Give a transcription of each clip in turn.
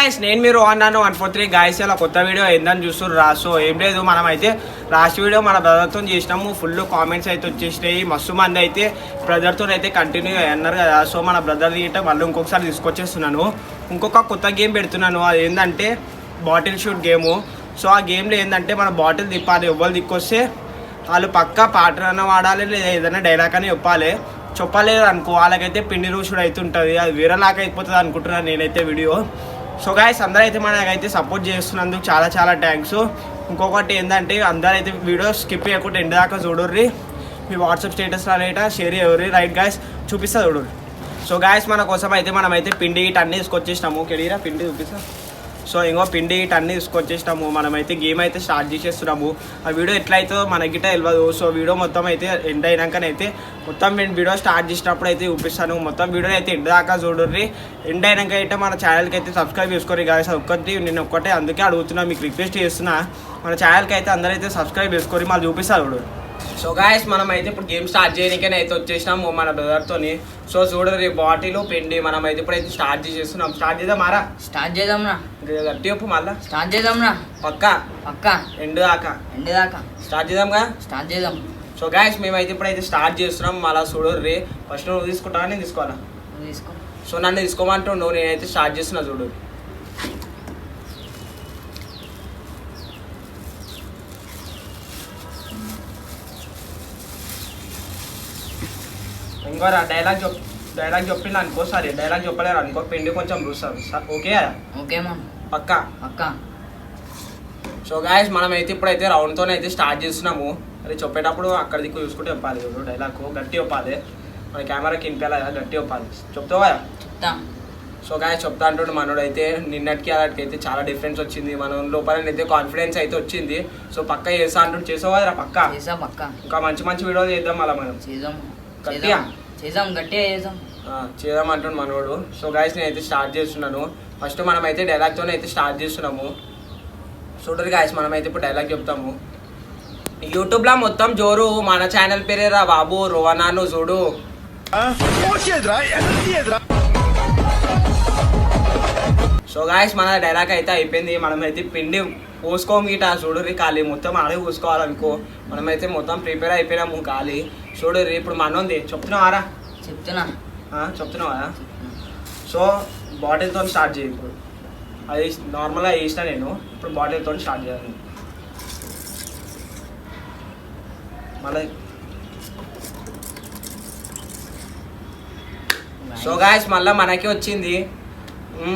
Guys నేను మీరు అన్నాను 143 గాయస్ ఇలా కొత్త వీడియో ఏందని చూస్తున్నారు రా. సో ఏం లేదు, మనం అయితే లాస్ట్ వీడియో మన బ్రదర్తో చేసినాము. ఫుల్ కామెంట్స్ అయితే వచ్చేసినాయి, మస్తు మంది అయితే బ్రదర్తో అయితే కంటిన్యూ అన్నారు కదా. సో మన బ్రదర్ని అయితే మళ్ళీ ఇంకొకసారి తీసుకొచ్చేస్తున్నాను. ఇంకొక కొత్త గేమ్ పెడుతున్నాను, అది ఏంటంటే బాటిల్ షూట్ గేము. సో ఆ గేమ్లో ఏంటంటే మన బాటిల్ తిప్పాలి, ఎవ్వరు దిక్కొస్తే వాళ్ళు పక్కా పాటన వాడాలి, లేదా ఏదైనా డైలాగ్ అని చెప్పలేదు అనుకో, వాళ్ళకైతే పిండి రూషుడు అయితే ఉంటుంది. అది వేరేలాగా అయిపోతుంది అనుకుంటున్నాను నేనైతే వీడియో. సో గాయస్ అందరూ అయితే మనకైతే సపోర్ట్ చేస్తున్నందుకు చాలా చాలా థ్యాంక్స్. ఇంకొకటి ఏంటంటే అందరూ అయితే వీడియో స్కిప్ చేయకుండా ఎండ్ దాకా చూడర్రి. మీ వాట్సాప్ స్టేటస్లో అయితే షేర్ చేయర్రి. రైట్ గాయస్ చూపిస్తా చూడర్రి. సో గాయస్ మన కోసం అయితే మనమైతే పిండి ఇటు అన్నీ తీసుకొచ్చేసినాము. కెరీరా పిండి చూపిస్తా. సో ఇంకో పిండి ఇటు అన్నీ తీసుకొచ్చేసినాము. మనమైతే గేమ్ అయితే స్టార్ట్ చేసేస్తున్నాము. ఆ వీడియో ఎట్లయితే మనకిట తెలియదు. సో వీడియో మొత్తం అయితే ఎండ్ అయినాకనైతే మొత్తం నేను వీడియో స్టార్ట్ చేసినప్పుడు అయితే చూపిస్తాను. మొత్తం వీడియో అయితే ఎండ్ దాకా చూడర్రి. ఎండ్ అయినాక అయితే మన ఛానల్కి అయితే సబ్స్క్రైబ్ చేసుకోరు గాయస్. నేను ఒక్కటే అందుకే అడుగుతున్నా, మీకు రిక్వెస్ట్ చేస్తున్నా, మన ఛానల్కి అయితే అందరైతే సబ్స్క్రైబ్ చేసుకోరు. మళ్ళీ చూపిస్తా చూడు. సో గాయస్ మనం అయితే ఇప్పుడు గేమ్ స్టార్ట్ చేయడానికైనా అయితే వచ్చేసినాము మన బ్రదర్తోని. సో చూడరు బాటిల్ పిండి మనం అయితే ఇప్పుడైతే స్టార్ట్ చేసేస్తున్నాం. స్టార్ట్ చేద్దాం మారా, స్టార్ట్ చేద్దాం రా. గట్టి చెప్పు మళ్ళా, స్టార్ట్ చేద్దాం రా. పక్కా ఎండు దాకా స్టార్ట్ చేద్దాంగా, స్టార్ట్ చేద్దాం. సో గాయస్ మేమైతే ఇప్పుడైతే స్టార్ట్ చేస్తున్నాం. మళ్ళీ చూడరు. ఫస్ట్ నువ్వు తీసుకుంటావా నేను తీసుకోవాలా? తీసుకో. సో నన్ను తీసుకోమంటుండు, నేనైతే స్టార్ట్ చేస్తున్నా చూడు. ఇంకో డైలాగ్ చెప్పింది అనుకో, సరే డైలాగ్ చెప్పలేరు అనుకో, పిండి కొంచెం చూస్తారు. ఓకే ఓకే పక్కా. సో గాయస్ మనం అయితే ఇప్పుడైతే రౌండ్తోనే అయితే స్టార్ట్ చేస్తున్నాము. అది చెప్పేటప్పుడు అక్కడ దిక్కు చూసుకుంటే చెప్పాలి చూడు. డైలాగ్ గట్టి చెప్పాలి, మన కెమెరాకి వినిపించాలి కదా, గట్టి చెప్పాలి. చెప్తావా? చెప్తా. సో గాయస్ చెప్తా అంటుండే మనోడు అయితే నిన్నటికి అలాంటికి అయితే చాలా డిఫరెన్స్ వచ్చింది. మన లోపల అయితే కాన్ఫిడెన్స్ అయితే వచ్చింది. సో పక్కా చేస్తా అంటుండే. చేసావు కదా పక్కా? ఇంకా మంచి మంచి వీడియోలు చేద్దాం అలా మనం. చేద్దాం అంటుండు మనోడు. సో గాయస్ నేనైతే స్టార్ట్ చేస్తున్నాను. ఫస్ట్ మనం అయితే డైలాగ్తోనే అయితే స్టార్ట్ చేస్తున్నాము. చూడరు గాయస్ మనమైతే ఇప్పుడు డైలాగ్ చెప్తాము. యూట్యూబ్లో మొత్తం జోరు, మన ఛానల్ పేరేరా బాబు రోవనాను చూడు. సో గాయస్ మన డైలాగ్ అయితే అయిపోయింది. మనమైతే పిండి పోసుకోమీట చూడరి, ఖాళీ మొత్తం ఆడే పూసుకోవాలనుకో. మనమైతే మొత్తం ప్రిపేర్ అయిపోయినాము ఖాళీ. చూడరి ఇప్పుడు మనోంది చెప్తున్నావారా? చెప్తున్నావా? సో బాటిల్తో స్టార్ట్ చేయి. ఇప్పుడు అది నార్మల్గా చేసిన నేను, ఇప్పుడు బాటిల్తో స్టార్ట్ చేయాలి. మళ్ళీ సో గాయస్ మళ్ళీ మనకి వచ్చింది,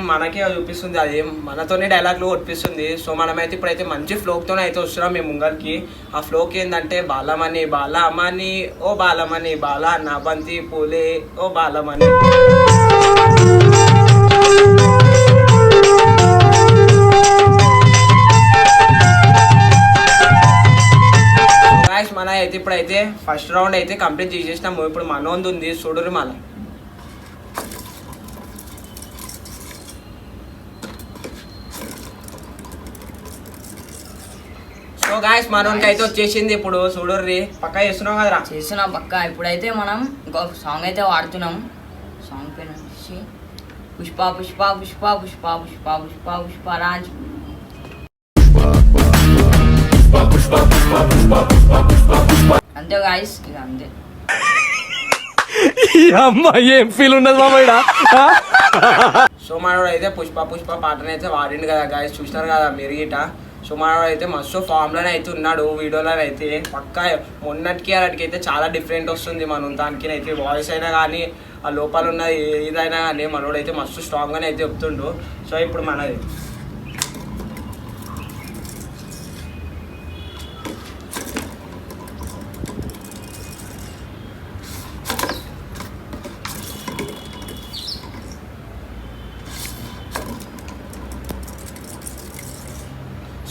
మనకే చూపిస్తుంది, అది మనతోనే డైలాగ్లు కొట్టిస్తుంది. సో మనమైతే ఇప్పుడైతే మంచి ఫ్లోక్తోనే అయితే వస్తున్నాం మేము ముంగల్కి. ఆ ఫ్లోక్ ఏంటంటే బాలమని బాలమని ఓ బాలమని బాల నా బంతి పూలే ఓ బాలమని. మన అయితే ఇప్పుడైతే ఫస్ట్ రౌండ్ అయితే కంప్లీట్ చేసేసినాము. ఇప్పుడు మనోంది ఉంది చూడరు మళ్ళీ. సో గాయస్ మనోనికి అయితే వచ్చేసింది. ఇప్పుడు చూడర్రి పక్కా చేస్తున్నాం కదరా? చేస్తున్నాం పక్కా. ఇప్పుడైతే మనం ఇంకొక సాంగ్ అయితే వాడుతున్నాం. సాంగ్ పేరు వచ్చి పుష్ప పుష్ప పుష్ప పుష్ప పుష్ప పుష్ప పుష్పరాజ్. అంతే గాయస్, ఇక అంతే. ఏం ఫీల్ ఉన్నది మామయ్య. సో మనోడు అయితే పుష్ప పుష్ప పాటను అయితే వాడిండు కదా గాయస్, చూసినారు కదా మీరు గిట. సో మనోడు అయితే మస్తు ఫామ్లోనే అయితే ఉన్నాడు వీడియోలో అయితే. పక్కా మొన్నటికి అలాంటికి అయితే చాలా డిఫరెంట్ వస్తుంది. మనం దానికి అయితే వాయిస్ అయినా కానీ ఆ లోపల ఉన్న ఏదైనా కానీ మనోడు అయితే మస్తు స్ట్రాంగ్గానే అయితే చెప్తుండు. సో ఇప్పుడు మనది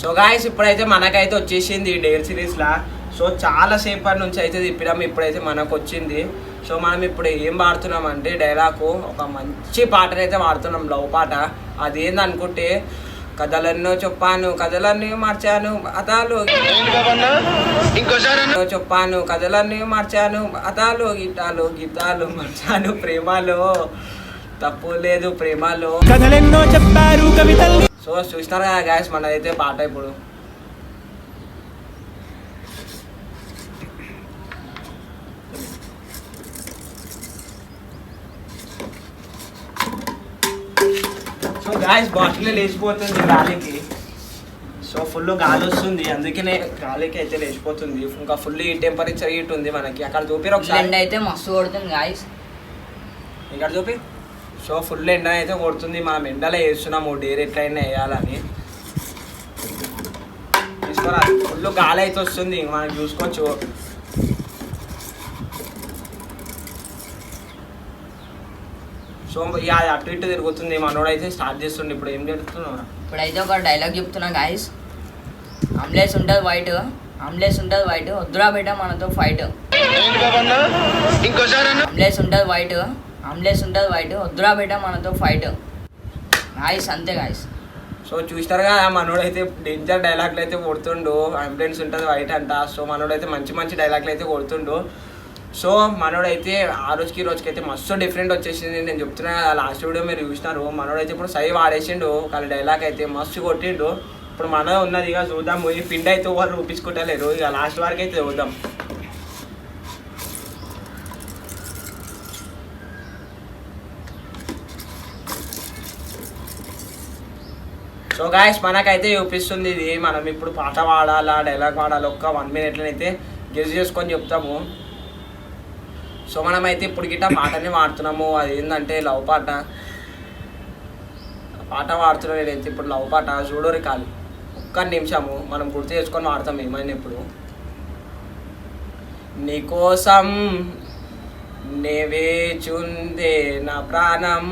సో గాయస్ ఇప్పుడైతే మనకైతే వచ్చేసింది డేర్ సిరీస్లా. సో చాలా సేపటి నుంచి అయితే తిప్పినాము, ఇప్పుడైతే మనకు వచ్చింది. సో మనం ఇప్పుడు ఏం వాడుతున్నాం అంటే డైలాగ్ ఒక మంచి పాటను అయితే వాడుతున్నాం, లవ్ పాట. అది ఏందనుకుంటే కథలన్నో చెప్పాను కథలన్నీ మార్చాను అతాలు చెప్పాను కథలన్నీ మార్చాను అతాలు గీతాలు గీతాలు మార్చాను ప్రేమలో తప్పు లేదు ప్రేమలో కథలెన్నో చెప్పారు కవితల్ని. సో చూసినారు కదా గాయస్, మనదైతే పాట ఇప్పుడు సో గాయస్ బాటిల్ లేచిపోతుంది గాలికి. సో ఫుల్ గాలి వస్తుంది, అందుకనే గాలికి అయితే లేచిపోతుంది. ఇంకా ఫుల్ ఈ టెంపరేచర్ హీట్ ఉంది మనకి. అక్కడ చూపిరు ఒకసారి అయితే మస్తు కొడుతుంది గాయస్, ఇక్కడ చూపి. సో ఫుల్ ఎండ అయితే కొడుతుంది, మనం ఎండలో వేస్తున్నాము డైరెక్ట్ ఎట్లయినా వేయాలని. తీసుకోరా, ఫుల్ గాలి అయితే వస్తుంది, మనం చూసుకోవచ్చు. సో ఇక అటు ఇటు తిరుగుతుంది, మనోడైతే స్టార్ట్ చేస్తుండే. ఇప్పుడు ఏం జరుగుతున్నావు? ఇప్పుడైతే ఒక డైలాగ్ చెప్తున్నా గాయస్. అంబులెన్స్ ఉంటుంది వైట్, అంబులెన్స్ ఉంటుంది వైట్, వద్దురా బేట మనతో ఫైట్. అంబులెన్స్ ఉంటుంది వైట్, అంబులెన్స్ ఉంటుంది వైట్, వద్దురా బేట మనతో ఫైట్. గాయస్ అంతే గాయస్. సో చూస్తారు కదా, మనోడైతే డేంజర్ డైలాగ్లు అయితే కొడుతుండు. అంబులెన్స్ ఉంటుంది వైట్ అంట. సో మనోడైతే మంచి మంచి డైలాగ్లు అయితే కొడుతుండు. సో మనోడైతే ఆ రోజుకైతే మస్తు డిఫరెంట్ వచ్చేసింది. నేను చెప్తున్నా కదా, లాస్ట్ వీడియో మీరు చూసినారు. మనోడైతే ఇప్పుడు సై వాడేసిండు, కానీ డైలాగ్ అయితే మస్తు కొట్టిండు. ఇప్పుడు మన ఉన్నది ఇక చూద్దాము. ఈ పిండి అయితే వాళ్ళు రూపించుకుంటలేరు, ఇక లాస్ట్ వరకు అయితే చూద్దాం. సో గాయస్ మనకైతే చూపిస్తుంది ఇది. మనం ఇప్పుడు పాట పాడాలా డైలాగ్ పాడాలి ఒక్క 1 minute అయితే గెస్ చేసుకొని చెప్తాము. సో మనమైతే ఇప్పుడు గిట్ట పాటని వాడుతున్నాము. అది ఏంటంటే లవ్ పాట. పాట వాడుతున్నాం నేనైతే ఇప్పుడు లవ్ పాట. చూడోరి కాదు, ఒక్క నిమిషము మనం గుర్తు చేసుకొని వాడతాం. ఏమైనా ఇప్పుడు నీకోసం నేవేచుందే నా ప్రాణం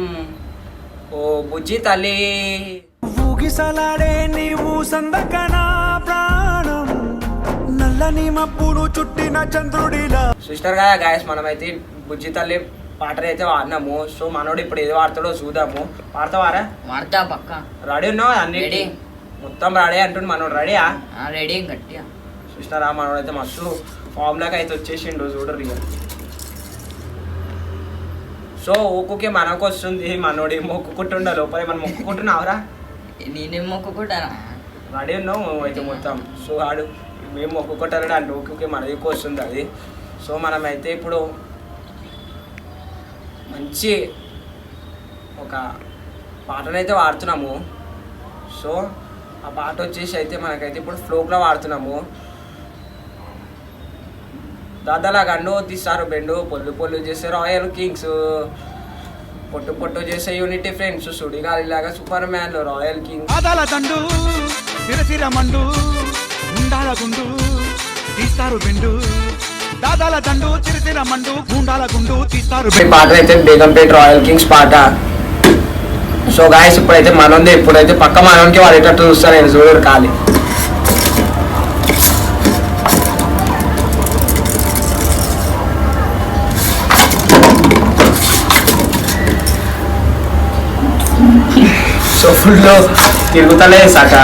ఓ బుజ్జి తల్లి, ఊగిసలాడే నీవు సందకనా ప్రాణం, నల్లని మబ్బులు చుట్టిన చంద్రుడిలా. చూస్తారు కదా గాయస్, మనమైతే బుజ్జి తల్లి పాటలు అయితే వాడినాము. సో మనోడు ఇప్పుడు ఏది వాడతాడో చూద్దాము. వాడతావారా? వాడతా పక్క. రెడీ ఉన్నావు? అన్ని మొత్తం రెడీ అంటుండు మనోడు. రెడీయా? రెడీ గట్టిగా. చూసినారా, మనోడు అయితే మస్తు ఫామ్ లాగా అయితే వచ్చేసిండు. చూడరు ఇక. సో ఊకుకే మనకు వస్తుంది, మనోడు మొక్కుకుంటుండ లోపల. మనం మొక్కుకుంటున్నావురా? నేనేం మొక్కుకుంటారా? రెడీ ఉన్నావు అయితే మొత్తం. సో ఆడు మేము మొక్కుకుంటారు అంటే ఊకే మన ఎక్కువ వస్తుంది అది. సో మనమైతే ఇప్పుడు మంచి ఒక పాటనైతే వాడుతున్నాము. సో ఆ పాట వచ్చేసి అయితే మనకైతే ఇప్పుడు ఫ్లోక్లో వాడుతున్నాము. దాదాలా గండు తీస్తారు బెండు, పొల్లు పొల్లు చేసే రాయల్ కింగ్స్, పొట్టు పొట్టు చేసే యూనిటీ ఫ్రెండ్స్, సుడిగాలిలాగా సూపర్ మ్యాన్లు రాయల్ కింగ్స్. అదాల దండు తిరసిర మండు, గుండాల గుండు తీస్తారు బెండు, దాదాల దండు చిరసిర మండు, గుండాల గుండు తీస్తారు. పాట అయితే బేగంపేట రాయల్ కింగ్స్ పాట. సో గాయస్ ఇప్పుడైతే మనోంది, ఇప్పుడైతే పక్క మనోనికి వాడేటట్టు చూస్తారు. నేను చూడరు ఖాళీ. సో ఫుల్ తిరుగుతలే సాక.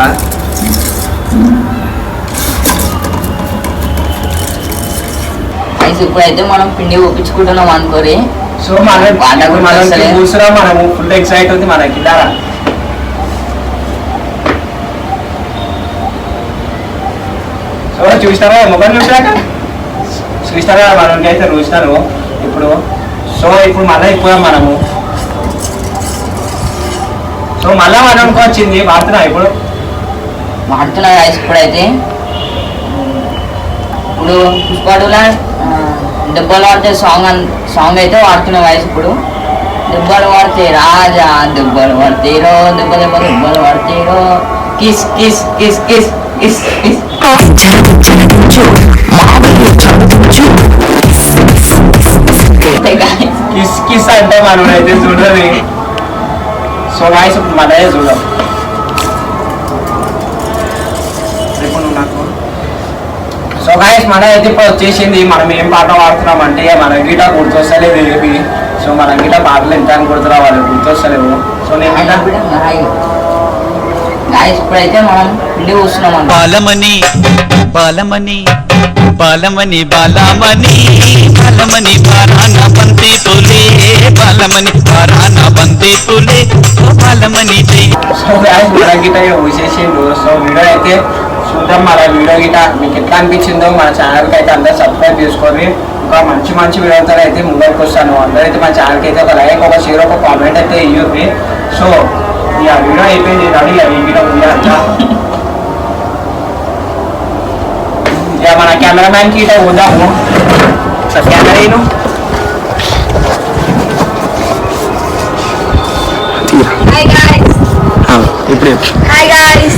ఇప్పుడైతే మనం పిండి ఒప్పించుకుంటున్నాం అనుకోరి. సో కూర్చున్నా మనము ఫుల్ ఎక్సైట్ ఉంది మనకి. సో చూసినారా మొబైల్ చూసినారా మనకి అయితే చూసినారు ఇప్పుడు. సో ఇప్పుడు మళ్ళీ ఇప్పుడు మనము సో మళ్ళా మనకు వచ్చింది వాడుతున్నా ఇప్పుడు. వాడుతున్నా ఇప్పుడైతే. ఇప్పుడు పుష్పాడులా దెబ్బలు వాడితే సాంగ్ అయితే వాడుతున్నా గాయస్. ఇప్పుడు దెబ్బలు వాడితే రాజా, దెబ్బలు పడితేరో, దెబ్బలు పడితేరో, kiss kiss kiss kiss kiss kiss kiss kiss అంటే మనం అయితే చూడదు. సో గాయస్ ఇప్పుడు మన చూద్దాం. సో గాయస్ మన అయితే ఇప్పుడు వచ్చేసింది. మనం ఏం పాట వాడుతున్నాం అంటే మన గిటార్ గుర్తొస్తలేదు ఏమి. సో మన గిటార్ పాటలు ఎంత అని గుర్తురా వాళ్ళు గుర్తొస్తలేవు. సో నేను ఇప్పుడైతే మనం పిండి కూస్తున్నాం. బాలమణి బాలమణి బాలమణి బాలమణి బాలమణి బారాన బందే తోలే బాలమణి బారాన బందే తోలే ఓ బాలమణి జై. సో గాయస్ మన గిట ఊసేసిండు. సో వీడియో అయితే చూద్దాం. మన వీడియో గిట మీకు ఎట్లా అనిపించిందో మన ఛానల్కి అయితే అందరూ సబ్స్క్రైబ్ చేసుకోండి. ఇంకా మంచి మంచి వీడియోతో అయితే ముందరికి వస్తాను. అందరైతే మా ఛానల్కి అయితే ఒక లైక్, ఒక షేర్, ఒక కామెంట్ అయితే ఇవ్వండి. సో ఇక వీడియో అయిపోయింది రెడీ. ఈ వీడియో అంతా ఇక మన కెమెరామ్యాన్కి ఇట పోదాము. Camera Hi guys. ఇప్పుడు Hi guys.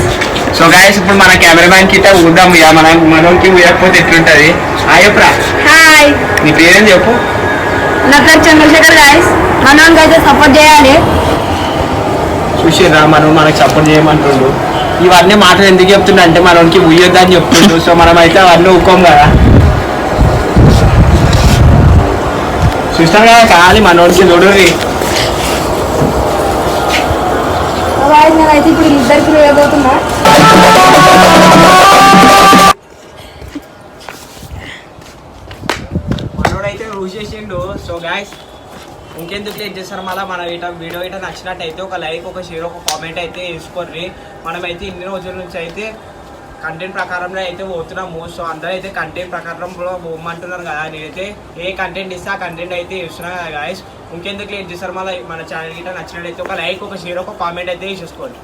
సో గాయస్ ఇప్పుడు మన కెమెరామ్యాన్ కి ఊద్దాం. ఇక మనోకి ఊయకపోతే ఎట్లుంటది. చెప్పరా Hi. నీ పేరేం చెప్పు. నా పేరు చంద్రశేఖర్ గాయస్. మనోనికి అయితే సపోర్ట్ చేయాలి. చూసిరా మనం మనకు సపోర్ట్ చేయమంటుండు. ఇవన్నీ మాటలు ఎందుకు చెప్తుండ అంటే మనోనికి ఊయొద్దని చెప్తుండు. సో మనం అయితే అవన్నీ ఊకోం కదా. చూస్తాం కదా కావాలి మనోనికి చూడు. గాయస్ నేనైతే ఇప్పుడు ఇద్దరికి వేయబోతున్నా. మనోడైతే ఊసేసిండు. సో గాయస్ ఇంకెందుకు లేట్ చేస్తారు మళ్ళీ మన వీడియో ఇట నచ్చినట్టయితే ఒక లైక్, ఒక షేర్, ఒక కామెంట్ అయితే వేసుకోర్రి. మనమైతే ఇన్ని రోజుల నుంచి అయితే కంటెంట్ ప్రకారంలో అయితే పోతున్నాము. సో అందరూ అయితే కంటెంట్ ప్రకారంలో పోమంటున్నారు కదా. నేనైతే ఏ కంటెంట్ ఇస్తే ఆ కంటెంట్ అయితే ఇస్తున్నా కదా గాయస్. ఇంకెందుకు లేట్ చేస్తారు మళ్ళీ మన ఛానల్ గిట్ట నచ్చినట్టయితే ఒక లైక్, ఒక షేర్, ఒక కామెంట్ అయితే వేసేసుకోండి.